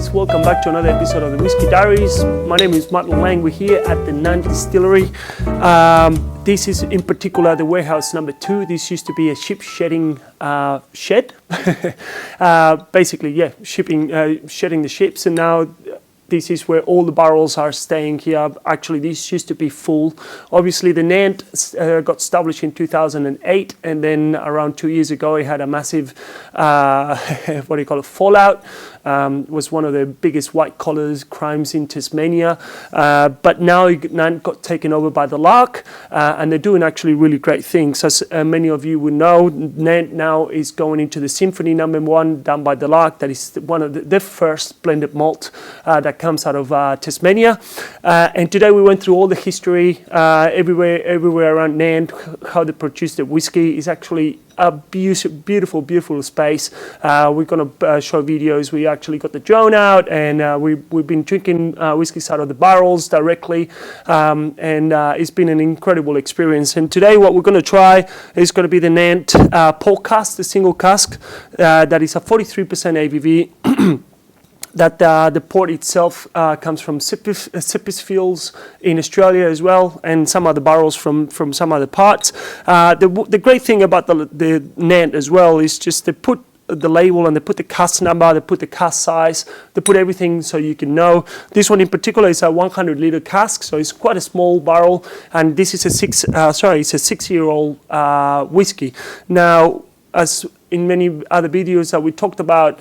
guys, welcome back to another episode of the Whisky Diaries. My name is Martin Lang. We're here at the Nant Distillery. This is in particular the warehouse number 2. This used to be a ship shedding shed. Basically, shedding the ships, and now this is where all the barrels are staying here. Actually, this used to be full. Obviously, the Nant got established in 2008, and then around 2 years ago, it had a massive, fallout. Was one of the biggest white-collar crimes in Tasmania. But now Nant got taken over by the Lark, and they're doing actually really great things. As many of you would know, Nant now is going into the Symphony No. 1 done by the Lark. That is one of the first blended malt that comes out of Tasmania. And today we went through all the history, everywhere around Nant, how they produce the whiskey. Is actually a beautiful space. We're going to show videos. We actually got the drone out, and we've been drinking whiskeys out of the barrels directly, and it's been an incredible experience. And today what we're going to try is going to be the Nant port cask, the single cask, that is a 43% ABV. That the port itself comes from Spitzfields in Australia as well, and some other barrels from some other parts. The great thing about the Nant as well is just they put the label and they put the cask number, they put the cask size, they put everything so you can know. This one in particular is a 100-liter cask, so it's quite a small barrel, and this is a 6-year-old whiskey. Now, as in many other videos that we talked about,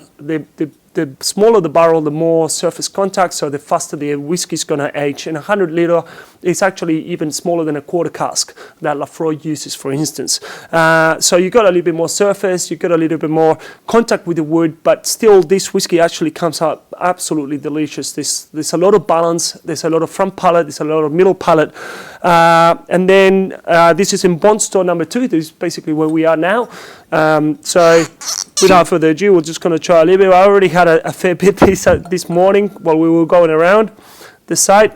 the smaller the barrel, the more surface contact, so the faster the whiskey is going to age. And 100 litre is actually even smaller than a quarter cask that Lafroy uses, for instance. So you got a little bit more surface, you got a little bit more contact with the wood, but still this whiskey actually comes out absolutely delicious. There's a lot of balance, there's a lot of front palate, there's a lot of middle palate. And then this is in bond store number 2. This is basically where we are now. So without further ado, we're just going to try a little bit. I already had a fair bit this morning while we were going around the site.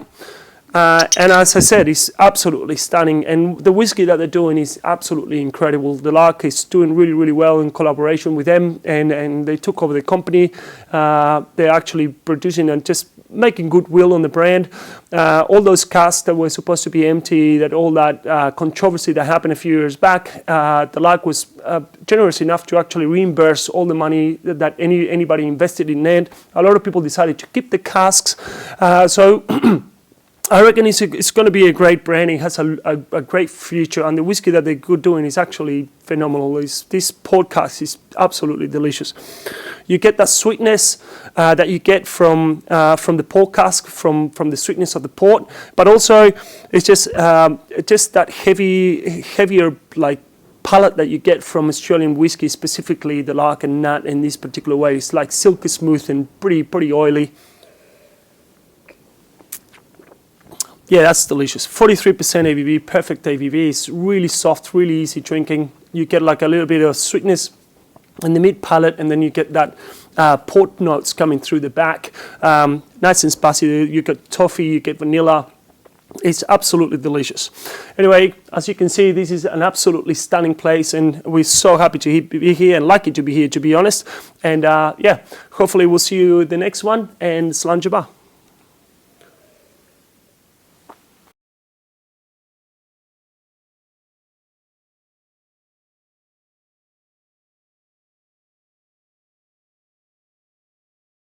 And as I said, it's absolutely stunning. And the whiskey that they're doing is absolutely incredible. The Lark is doing really well in collaboration with them. And they took over the company. They're actually producing and just making goodwill on the brand. All those casks that were supposed to be empty, all that controversy that happened a few years back, the Lark was generous enough to actually reimburse all the money that anybody invested in Nant. A lot of people decided to keep the casks. So I reckon it's going to be a great brand. It has a great future, and the whiskey that they're doing is actually phenomenal. This port cask is absolutely delicious. You get that sweetness that you get from the port cask, from the sweetness of the port, but also it's just that heavier like palate that you get from Australian whiskey, specifically the Lark and Nant in this particular way. It's like silky smooth and pretty oily. Yeah, that's delicious. 43% ABV, perfect ABV. It's really soft, really easy drinking. You get like a little bit of sweetness in the mid palate, and then you get that port notes coming through the back. Nice and spicy. You get toffee, you get vanilla. It's absolutely delicious. Anyway, as you can see, this is an absolutely stunning place, and we're so happy to be here and lucky to be here, to be honest. And hopefully we'll see you the next one, and Slàinte mhath.